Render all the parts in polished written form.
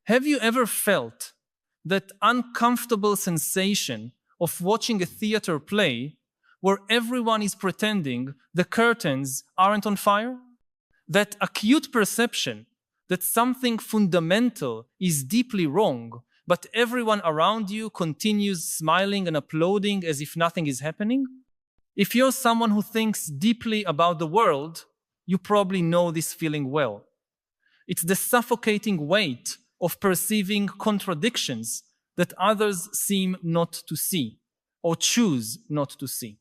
Have you ever felt that uncomfortable sensation of watching a theater play where everyone is pretending the curtains aren't on fire? That acute perception that something fundamental is deeply wrong, but everyone around you continues smiling and applauding as if nothing is happening? If you're someone who thinks deeply about the world, you probably know this feeling well. It's the suffocating weight of perceiving contradictions that others seem not to see or choose not to see.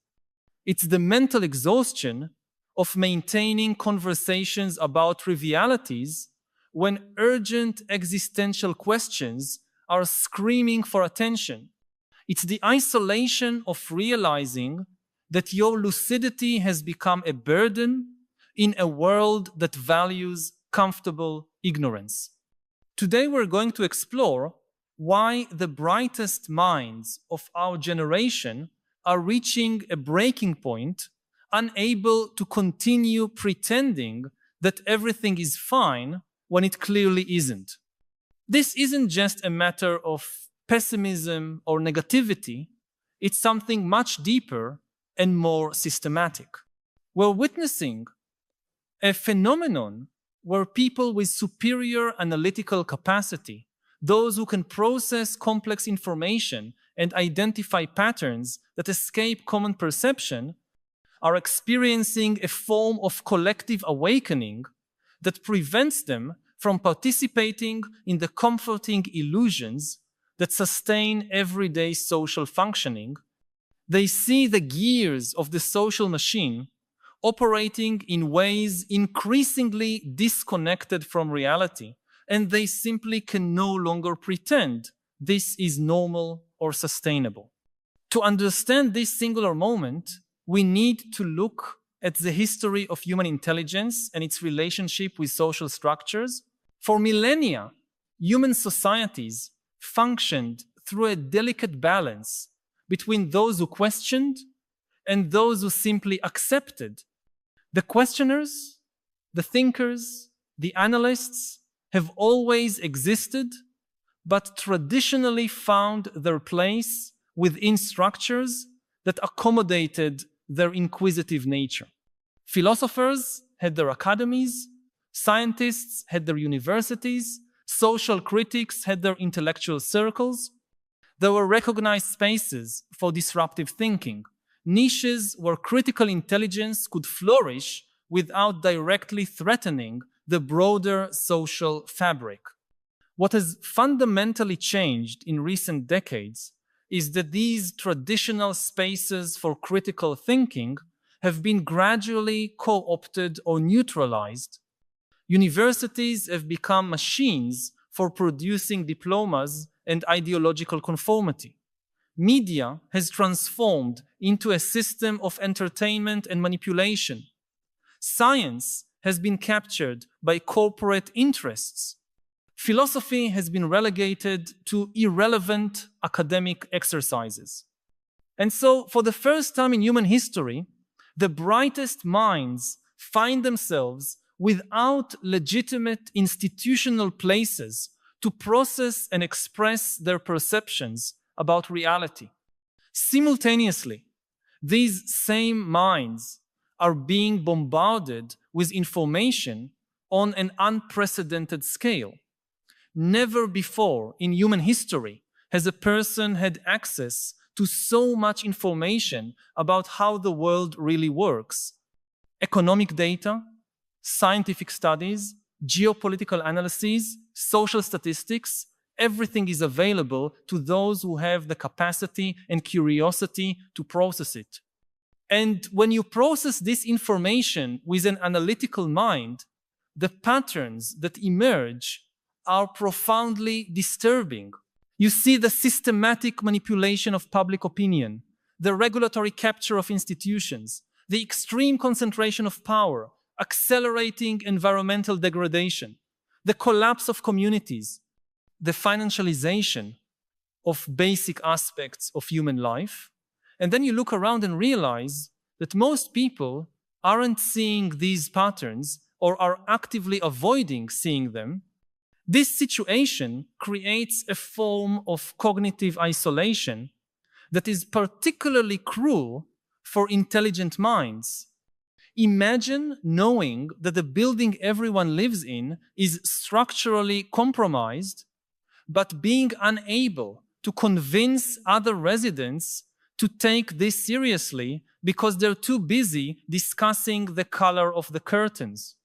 It's the mental exhaustion of maintaining conversations about trivialities when urgent existential questions are screaming for attention. It's the isolation of realizing that your lucidity has become a burden in a world that values comfortable ignorance. Today we're going to explore why the brightest minds of our generation are reaching a breaking point, unable to continue pretending that everything is fine when it clearly isn't. This isn't just a matter of pessimism or negativity, it's something much deeper and more systematic. We're witnessing a phenomenon where people with superior analytical capacity, those who can process complex information and identify patterns that escape common perception, are experiencing a form of collective awakening that prevents them from participating in the comforting illusions that sustain everyday social functioning. They see the gears of the social machine operating in ways increasingly disconnected from reality, and they simply can no longer pretend this is normal or sustainable. To understand this singular moment, we need to look at the history of human intelligence and its relationship with social structures. For millennia, human societies functioned through a delicate balance between those who questioned and those who simply accepted. The questioners, the thinkers, the analysts have always existed, but traditionally found their place within structures that accommodated their inquisitive nature. Philosophers had their academies, scientists had their universities, social critics had their intellectual circles. There were recognized spaces for disruptive thinking, niches where critical intelligence could flourish without directly threatening the broader social fabric. What has fundamentally changed in recent decades is that these traditional spaces for critical thinking have been gradually co-opted or neutralized. Universities have become machines for producing diplomas and ideological conformity. Media has transformed into a system of entertainment and manipulation. Science has been captured by corporate interests. Philosophy has been relegated to irrelevant academic exercises. And so, for the first time in human history, the brightest minds find themselves without legitimate institutional places to process and express their perceptions about reality. Simultaneously, these same minds are being bombarded with information on an unprecedented scale. Never before in human history has a person had access to so much information about how the world really works. Economic data, scientific studies, geopolitical analyses, social statistics, everything is available to those who have the capacity and curiosity to process it. And when you process this information with an analytical mind, the patterns that emerge are profoundly disturbing. You see the systematic manipulation of public opinion, the regulatory capture of institutions, the extreme concentration of power, accelerating environmental degradation, the collapse of communities, the financialization of basic aspects of human life. And then you look around and realize that most people aren't seeing these patterns or are actively avoiding seeing them This situation creates a form of cognitive isolation that is particularly cruel for intelligent minds. Imagine knowing that the building everyone lives in is structurally compromised, but being unable to convince other residents to take this seriously because they're too busy discussing the color of the curtains.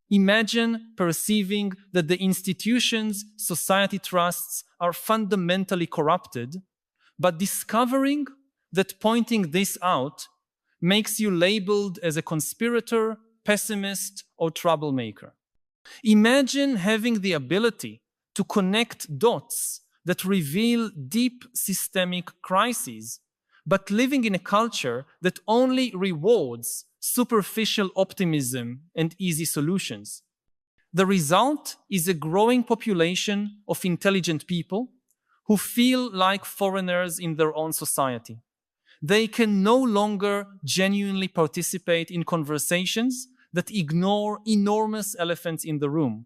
Imagine perceiving that the institutions society trusts are fundamentally corrupted, but discovering that pointing this out makes you labeled as a conspirator, pessimist, or troublemaker. Imagine having the ability to connect dots that reveal deep systemic crises, but living in a culture that only rewards superficial optimism and easy solutions. The result is a growing population of intelligent people who feel like foreigners in their own society. They can no longer genuinely participate in conversations that ignore enormous elephants in the room.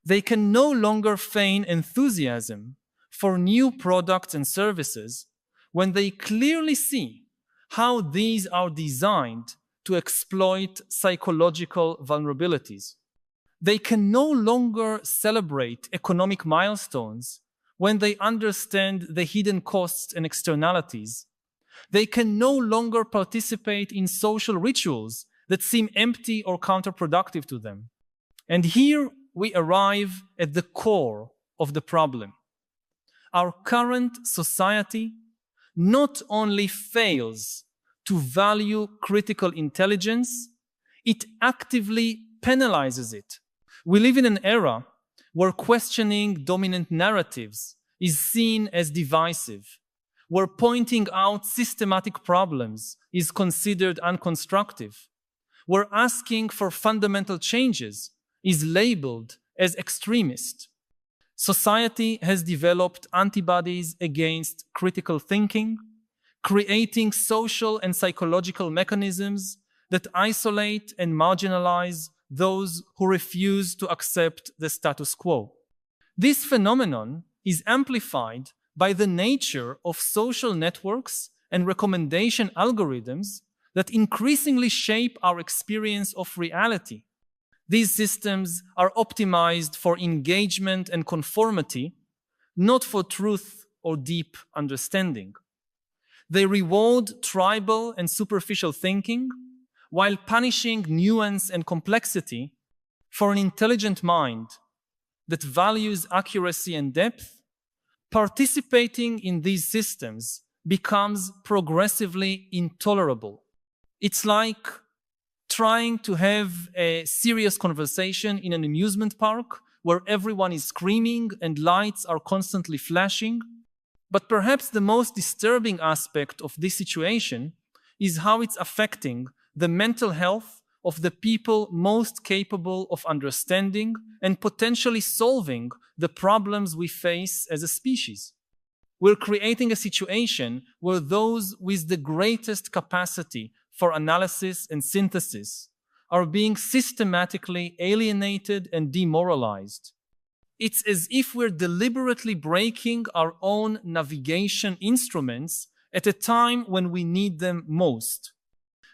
They can no longer feign enthusiasm for new products and services when they clearly see how these are designed to exploit psychological vulnerabilities. They can no longer celebrate economic milestones when they understand the hidden costs and externalities. They can no longer participate in social rituals that seem empty or counterproductive to them. And here we arrive at the core of the problem. Our current society not only fails to value critical intelligence, it actively penalizes it. We live in an era where questioning dominant narratives is seen as divisive, where pointing out systematic problems is considered unconstructive, where asking for fundamental changes is labeled as extremist. Society has developed antibodies against critical thinking, creating social and psychological mechanisms that isolate and marginalize those who refuse to accept the status quo. This phenomenon is amplified by the nature of social networks and recommendation algorithms that increasingly shape our experience of reality. These systems are optimized for engagement and conformity, not for truth or deep understanding. They reward tribal and superficial thinking while punishing nuance and complexity. For an intelligent mind that values accuracy and depth, participating in these systems becomes progressively intolerable. It's like trying to have a serious conversation in an amusement park where everyone is screaming and lights are constantly flashing. But perhaps the most disturbing aspect of this situation is how it's affecting the mental health of the people most capable of understanding and potentially solving the problems we face as a species. We're creating a situation where those with the greatest capacity for analysis and synthesis are being systematically alienated and demoralized. It's as if we're deliberately breaking our own navigation instruments at a time when we need them most.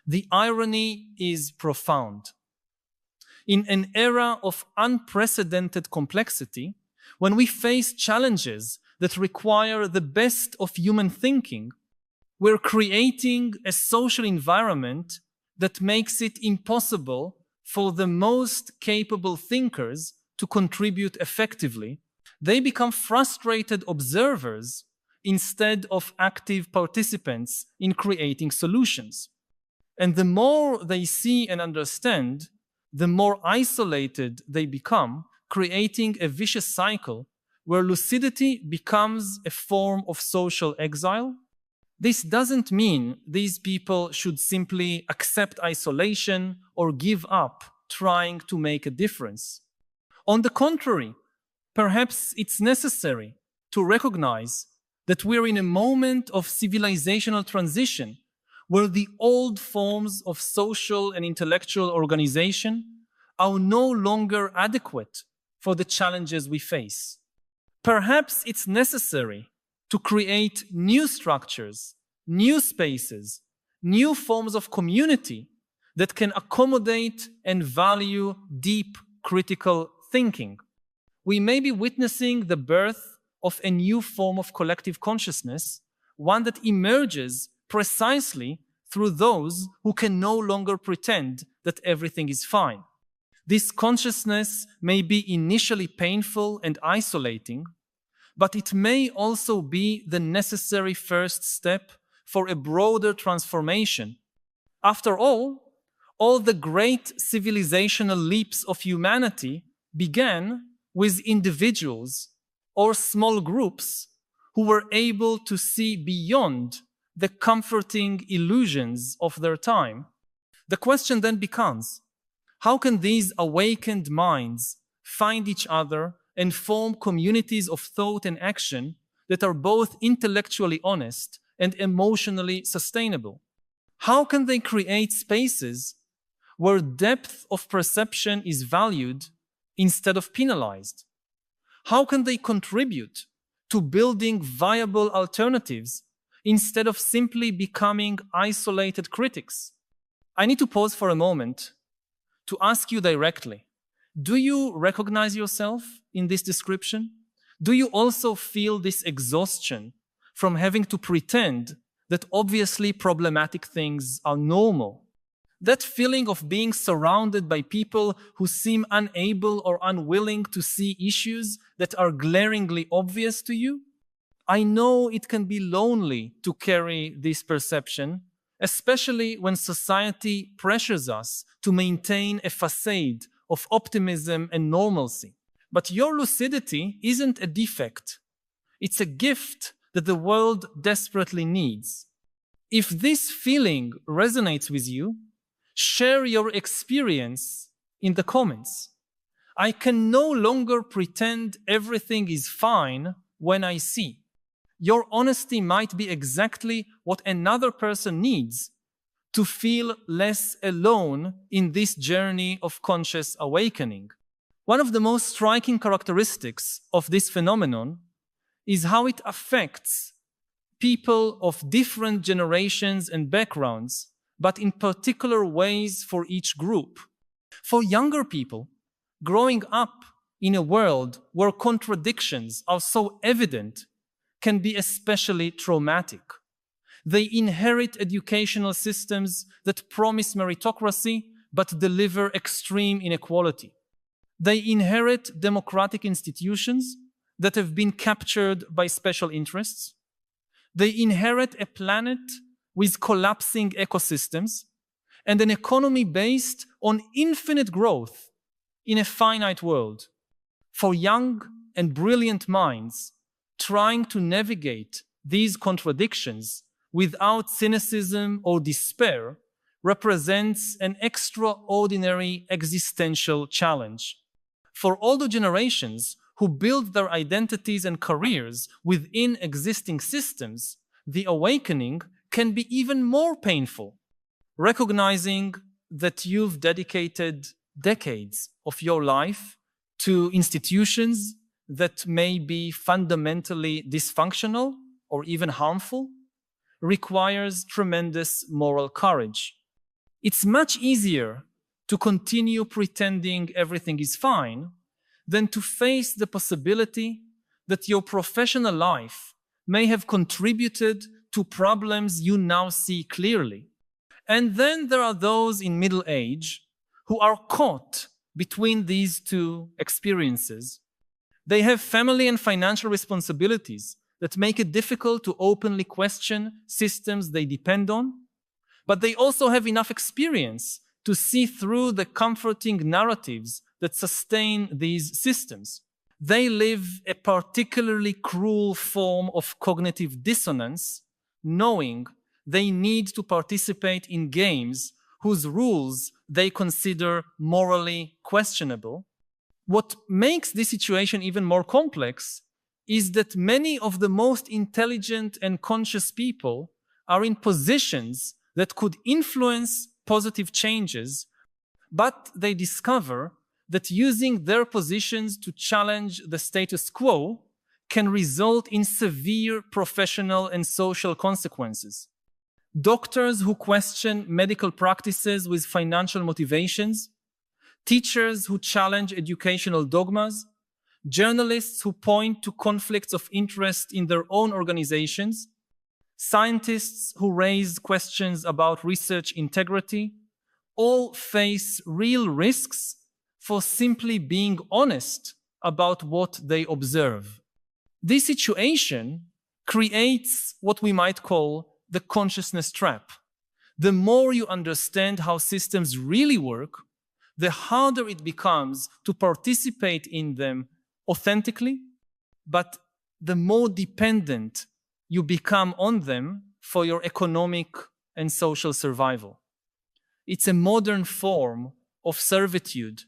The irony is profound. In an era of unprecedented complexity, when we face challenges that require the best of human thinking, we're creating a social environment that makes it impossible for the most capable thinkers to contribute effectively. They become frustrated observers instead of active participants in creating solutions. And the more they see and understand, the more isolated they become, creating a vicious cycle where lucidity becomes a form of social exile. This doesn't mean these people should simply accept isolation or give up trying to make a difference. On the contrary, perhaps it's necessary to recognize that we're in a moment of civilizational transition where the old forms of social and intellectual organization are no longer adequate for the challenges we face. Perhaps it's necessary to create new structures, new spaces, new forms of community that can accommodate and value deep critical thinking. We may be witnessing the birth of a new form of collective consciousness, one that emerges precisely through those who can no longer pretend that everything is fine. This consciousness may be initially painful and isolating, but it may also be the necessary first step for a broader transformation. After all the great civilizational leaps of humanity began with individuals or small groups who were able to see beyond the comforting illusions of their time. The question then becomes, how can these awakened minds find each other and form communities of thought and action that are both intellectually honest and emotionally sustainable? How can they create spaces where depth of perception is valued instead of penalized? How can they contribute to building viable alternatives instead of simply becoming isolated critics? I need to pause for a moment to ask you directly, do you recognize yourself in this description? Do you also feel this exhaustion from having to pretend that obviously problematic things are normal? That feeling of being surrounded by people who seem unable or unwilling to see issues that are glaringly obvious to you? I know it can be lonely to carry this perception, especially when society pressures us to maintain a facade of optimism and normalcy. But your lucidity isn't a defect. It's a gift that the world desperately needs. If this feeling resonates with you, share your experience in the comments. I can no longer pretend everything is fine when I see. Your honesty might be exactly what another person needs to feel less alone in this journey of conscious awakening. One of the most striking characteristics of this phenomenon is how it affects people of different generations and backgrounds, but in particular ways for each group. For younger people, growing up in a world where contradictions are so evident can be especially traumatic. They inherit educational systems that promise meritocracy but deliver extreme inequality. They inherit democratic institutions that have been captured by special interests. They inherit a planet with collapsing ecosystems and an economy based on infinite growth in a finite world. For young and brilliant minds, trying to navigate these contradictions without cynicism or despair represents an extraordinary existential challenge. For older generations who build their identities and careers within existing systems, the awakening can be even more painful. Recognizing that you've dedicated decades of your life to institutions that may be fundamentally dysfunctional or even harmful requires tremendous moral courage. It's much easier to continue pretending everything is fine than to face the possibility that your professional life may have contributed to problems you now see clearly. And then there are those in middle age who are caught between these two experiences. They have family and financial responsibilities that make it difficult to openly question systems they depend on, but they also have enough experience to see through the comforting narratives that sustain these systems. They live a particularly cruel form of cognitive dissonance, knowing they need to participate in games whose rules they consider morally questionable. What makes this situation even more complex is that many of the most intelligent and conscious people are in positions that could influence positive changes, but they discover that using their positions to challenge the status quo can result in severe professional and social consequences. Doctors who question medical practices with financial motivations, teachers who challenge educational dogmas, journalists who point to conflicts of interest in their own organizations, scientists who raise questions about research integrity, all face real risks for simply being honest about what they observe. This situation creates what we might call the consciousness trap. The more you understand how systems really work, the harder it becomes to participate in them authentically, but the more dependent you become on them for your economic and social survival. It's a modern form of servitude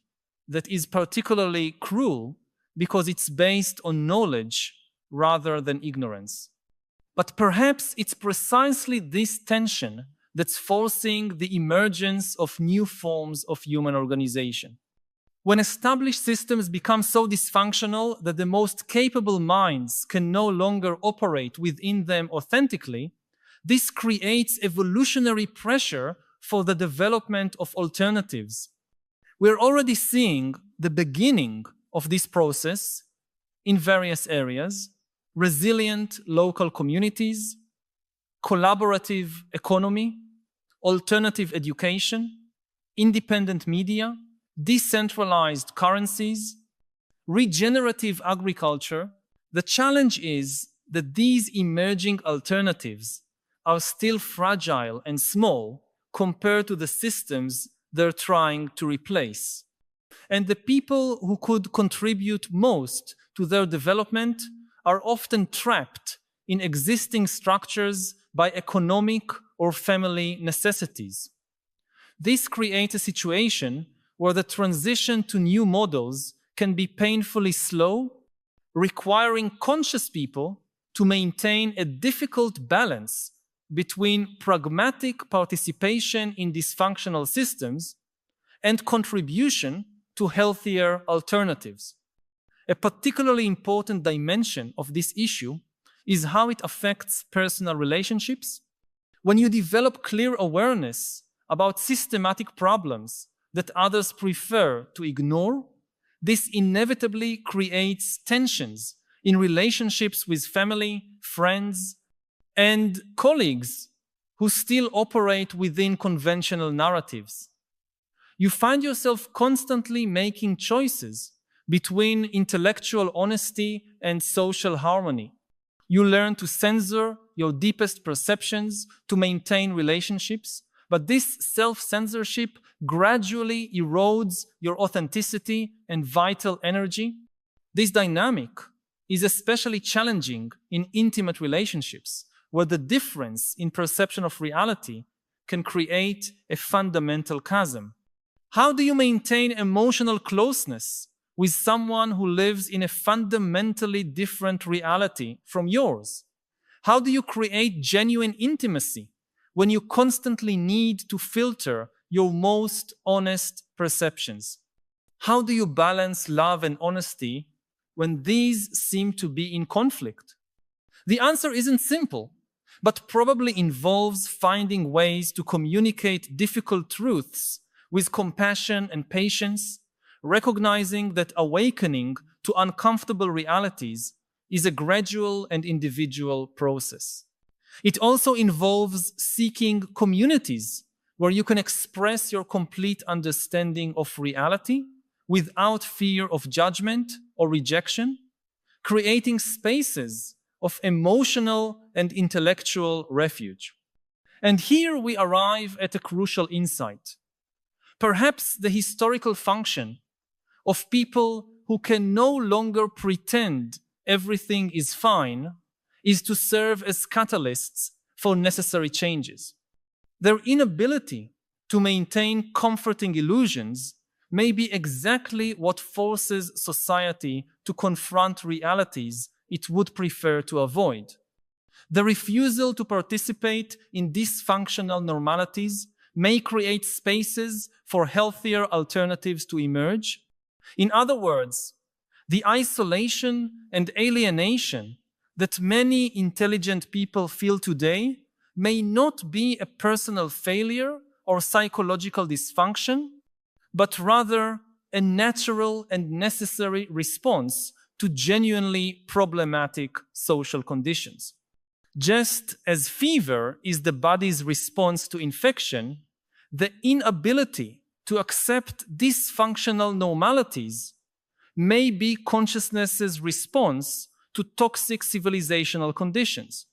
that is particularly cruel because it's based on knowledge rather than ignorance. But perhaps it's precisely this tension that's forcing the emergence of new forms of human organization. When established systems become so dysfunctional that the most capable minds can no longer operate within them authentically, this creates evolutionary pressure for the development of alternatives. We're already seeing the beginning of this process in various areas: resilient local communities, collaborative economy, alternative education, independent media, decentralized currencies, regenerative agriculture. The challenge is that these emerging alternatives are still fragile and small compared to the systems they're trying to replace. And the people who could contribute most to their development are often trapped in existing structures by economic or family necessities. This creates a situation where the transition to new models can be painfully slow, requiring conscious people to maintain a difficult balance between pragmatic participation in dysfunctional systems and contribution to healthier alternatives. A particularly important dimension of this issue is how it affects personal relationships. When you develop clear awareness about systematic problems that others prefer to ignore, this inevitably creates tensions in relationships with family, friends, and colleagues who still operate within conventional narratives. You find yourself constantly making choices between intellectual honesty and social harmony. You learn to censor your deepest perceptions to maintain relationships, but this self-censorship gradually erodes your authenticity and vital energy. This dynamic is especially challenging in intimate relationships, where the difference in perception of reality can create a fundamental chasm. How do you maintain emotional closeness with someone who lives in a fundamentally different reality from yours? How do you create genuine intimacy when you constantly need to filter your most honest perceptions? How do you balance love and honesty when these seem to be in conflict? The answer isn't simple, but probably involves finding ways to communicate difficult truths with compassion and patience, recognizing that awakening to uncomfortable realities is a gradual and individual process. It also involves seeking communities where you can express your complete understanding of reality without fear of judgment or rejection, creating spaces of emotional and intellectual refuge. And here we arrive at a crucial insight. Perhaps the historical function of people who can no longer pretend everything is fine is to serve as catalysts for necessary changes. Their inability to maintain comforting illusions may be exactly what forces society to confront realities it would prefer to avoid. The refusal to participate in dysfunctional normalities may create spaces for healthier alternatives to emerge, In other words, the isolation and alienation that many intelligent people feel today may not be a personal failure or psychological dysfunction, but rather a natural and necessary response to genuinely problematic social conditions. Just as fever is the body's response to infection, the inability to accept dysfunctional normalities may be consciousness's response to toxic civilizational conditions.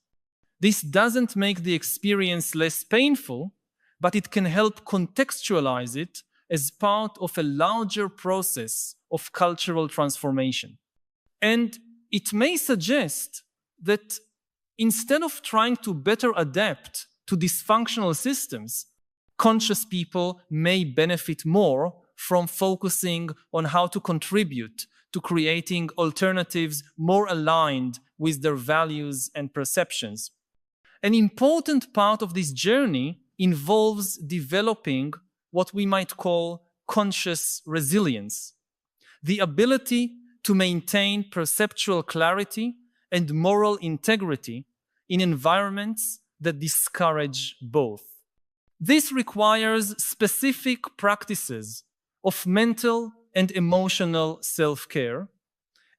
This doesn't make the experience less painful, but it can help contextualize it as part of a larger process of cultural transformation. And it may suggest that instead of trying to better adapt to dysfunctional systems, conscious people may benefit more from focusing on how to contribute to creating alternatives more aligned with their values and perceptions. An important part of this journey involves developing what we might call conscious resilience, the ability to maintain perceptual clarity and moral integrity in environments that discourage both. This requires specific practices of mental and emotional self-care,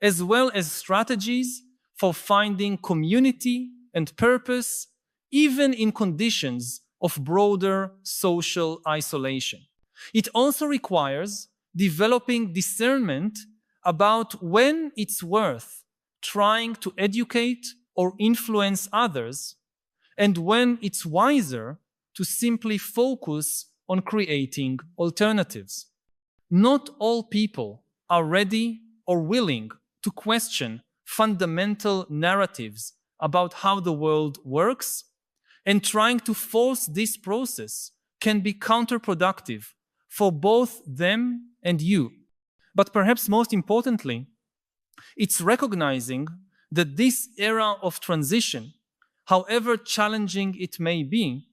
as well as strategies for finding community and purpose, even in conditions of broader social isolation. It also requires developing discernment about when it's worth trying to educate or influence others, and when it's wiser to simply focus on creating alternatives. Not all people are ready or willing to question fundamental narratives about how the world works, and trying to force this process can be counterproductive for both them and you. But perhaps most importantly, it's recognizing that this era of transition, however challenging it may be,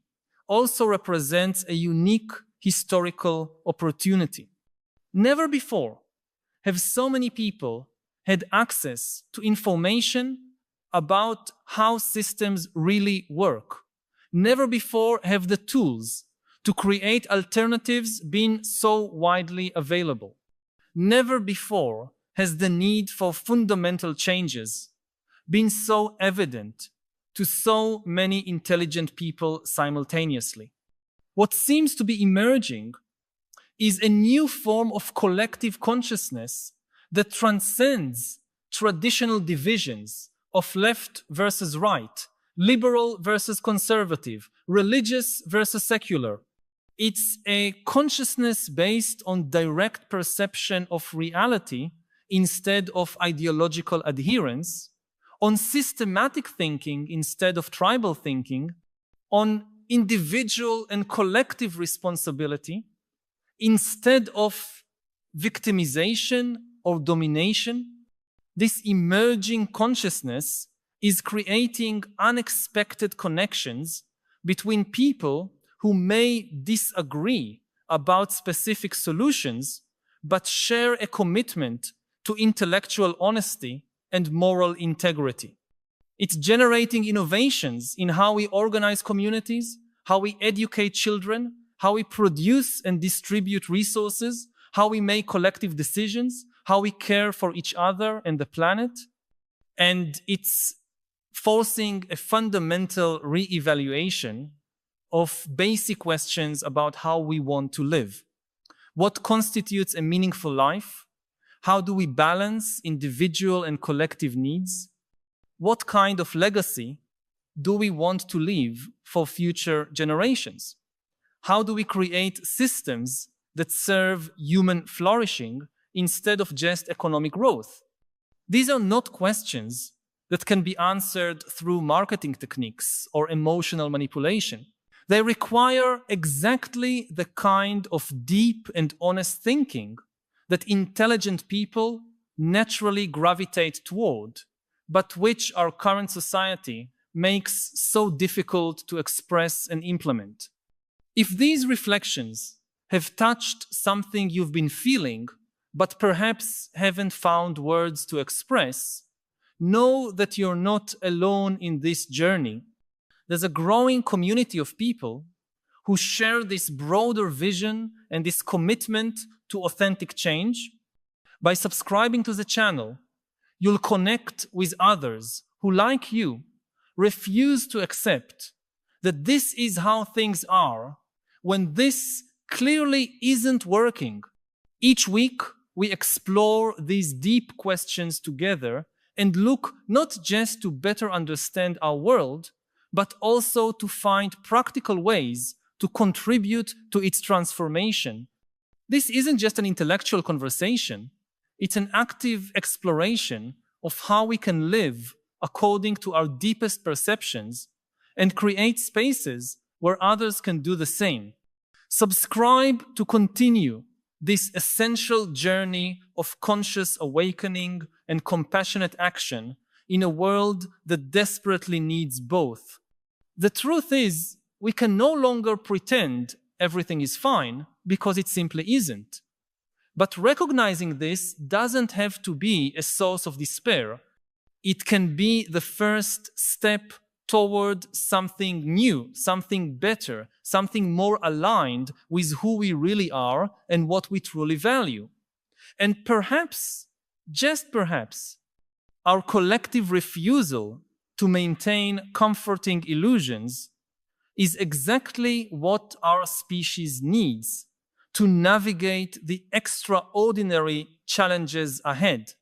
also represents a unique historical opportunity. Never before have so many people had access to information about how systems really work. Never before have the tools to create alternatives been so widely available. Never before has the need for fundamental changes been so evident to so many intelligent people simultaneously. What seems to be emerging is a new form of collective consciousness that transcends traditional divisions of left versus right, liberal versus conservative, religious versus secular. It's a consciousness based on direct perception of reality instead of ideological adherence, on systematic thinking instead of tribal thinking, on individual and collective responsibility instead of victimization or domination. This emerging consciousness is creating unexpected connections between people who may disagree about specific solutions, but share a commitment to intellectual honesty and moral integrity. It's generating innovations in how we organize communities, how we educate children, how we produce and distribute resources, how we make collective decisions, how we care for each other and the planet. And it's forcing a fundamental re-evaluation of basic questions about how we want to live. What constitutes a meaningful life? How do we balance individual and collective needs? What kind of legacy do we want to leave for future generations? How do we create systems that serve human flourishing instead of just economic growth? These are not questions that can be answered through marketing techniques or emotional manipulation. They require exactly the kind of deep and honest thinking that intelligent people naturally gravitate toward, but which our current society makes so difficult to express and implement. If these reflections have touched something you've been feeling but perhaps haven't found words to express, know that you're not alone in this journey. There's a growing community of people who share this broader vision and this commitment to authentic change. By subscribing to the channel, you'll connect with others who, like you, refuse to accept that this is how things are when this clearly isn't working. Each week, we explore these deep questions together and look not just to better understand our world, but also to find practical ways to contribute to its transformation. This isn't just an intellectual conversation. It's an active exploration of how we can live according to our deepest perceptions and create spaces where others can do the same. Subscribe to continue this essential journey of conscious awakening and compassionate action in a world that desperately needs both. The truth is, we can no longer pretend everything is fine because it simply isn't. But recognizing this doesn't have to be a source of despair. It can be the first step toward something new, something better, something more aligned with who we really are and what we truly value. And perhaps, just perhaps, our collective refusal to maintain comforting illusions is exactly what our species needs to navigate the extraordinary challenges ahead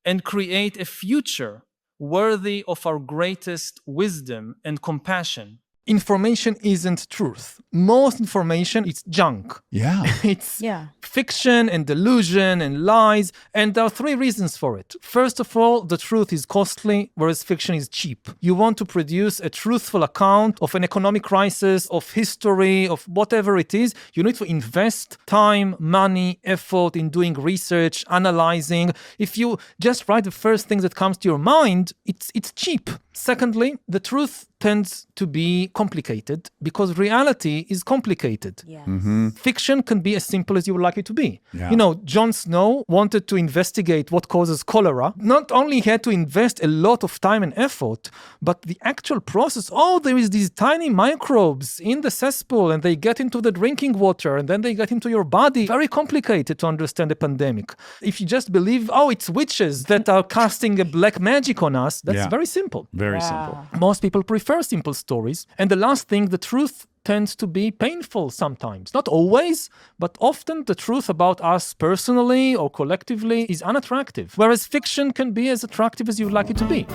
and create a future worthy of our greatest wisdom and compassion. Information isn't truth. Most information is junk. Yeah. It's fiction and delusion and lies, and there are three reasons for it. First of all, the truth is costly, whereas fiction is cheap. You want to produce a truthful account of an economic crisis, of history, of whatever it is, you need to invest time, money, effort in doing research, analyzing. If you just write the first thing that comes to your mind, it's cheap. Secondly, the truth tends to be complicated because reality is complicated. Yes. Fiction can be as simple as you would like it to be. Yeah. You know, Jon Snow wanted to investigate what causes cholera. Not only he had to invest a lot of time and effort, but the actual process, there is these tiny microbes in the cesspool and they get into the drinking water and then they get into your body. Very complicated to understand a pandemic. If you just believe, it's witches that are casting a black magic on us, that's very simple. Very simple. Most people prefer simple stories. And the last thing, the truth tends to be painful sometimes. Not always, but often the truth about us personally or collectively is unattractive, whereas fiction can be as attractive as you would like it to be.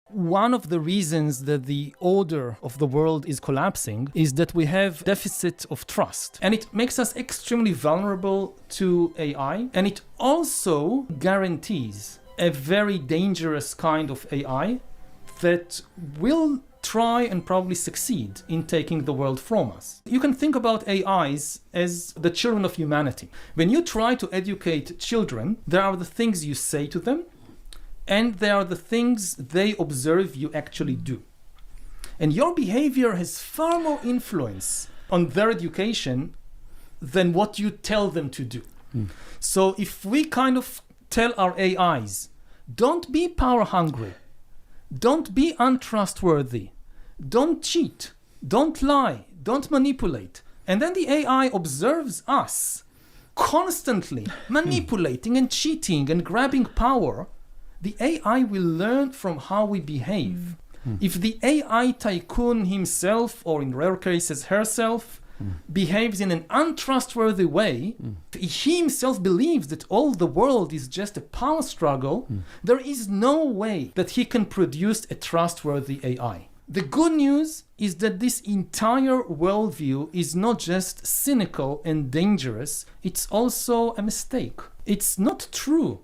One of the reasons that the order of the world is collapsing is that we have deficit of trust. And it makes us extremely vulnerable to AI. And it also guarantees a very dangerous kind of AI that will try and probably succeed in taking the world from us. You can think about AIs as the children of humanity. When you try to educate children, there are the things you say to them, and there are the things they observe you actually do. And your behavior has far more influence on their education than what you tell them to do. So if we kind of tell our AIs, don't be power hungry, don't be untrustworthy, don't cheat, don't lie, don't manipulate, and then the AI observes us constantly manipulating and cheating and grabbing power, the AI will learn from how we behave. If the AI tycoon himself, or in rare cases herself, behaves in an untrustworthy way, he himself believes that all the world is just a power struggle, there is no way that he can produce a trustworthy AI. The good news is that this entire worldview is not just cynical and dangerous, it's also a mistake. It's not true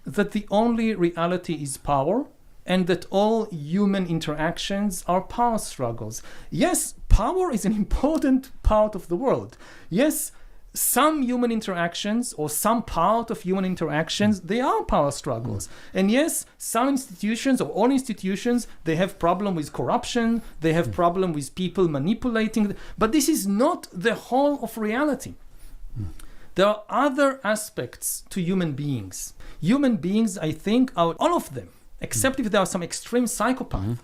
that the only reality is power and that all human interactions are power struggles. Yes, power is an important part of the world. Yes, some human interactions or some part of human interactions, they are power struggles. And yes, some institutions or all institutions, they have problem with corruption, they have problem with people manipulating, but this is not the whole of reality. There are other aspects to human beings. Human beings, I think, are all of them, except if there are some extreme psychopaths,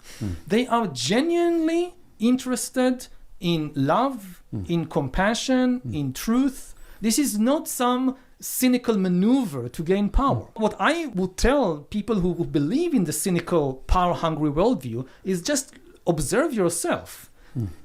they are genuinely interested in love, in compassion, in truth. This is not some cynical maneuver to gain power. What I would tell people who believe in the cynical, power-hungry worldview is just observe yourself.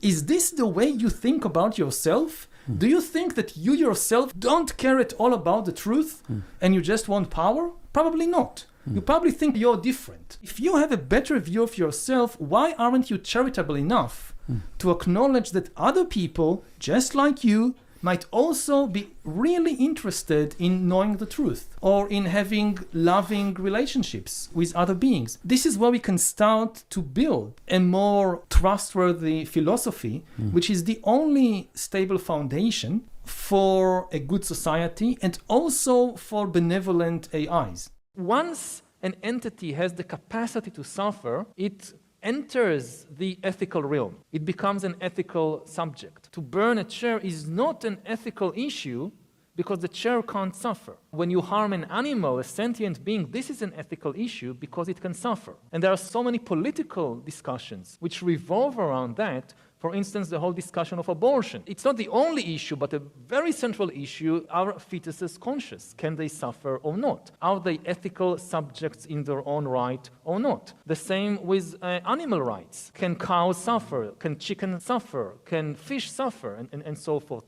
Is this the way you think about yourself? Do you think that you yourself don't care at all about the truth and you just want power? Probably not. You probably think you're different. If you have a better view of yourself, why aren't you charitable enough to acknowledge that other people, just like you, might also be really interested in knowing the truth or in having loving relationships with other beings? This is where we can start to build a more trustworthy philosophy, which is the only stable foundation for a good society and also for benevolent AIs. Once an entity has the capacity to suffer, it enters the ethical realm. It becomes an ethical subject. To burn a chair is not an ethical issue because the chair can't suffer. When you harm an animal, a sentient being, this is an ethical issue because it can suffer. And there are so many political discussions which revolve around that. For instance, the whole discussion of abortion. It's not the only issue, but a very central issue. Are fetuses conscious? Can they suffer or not? Are they ethical subjects in their own right or not? The same with animal rights. Can cows suffer? Can chickens suffer? Can fish suffer? And so forth.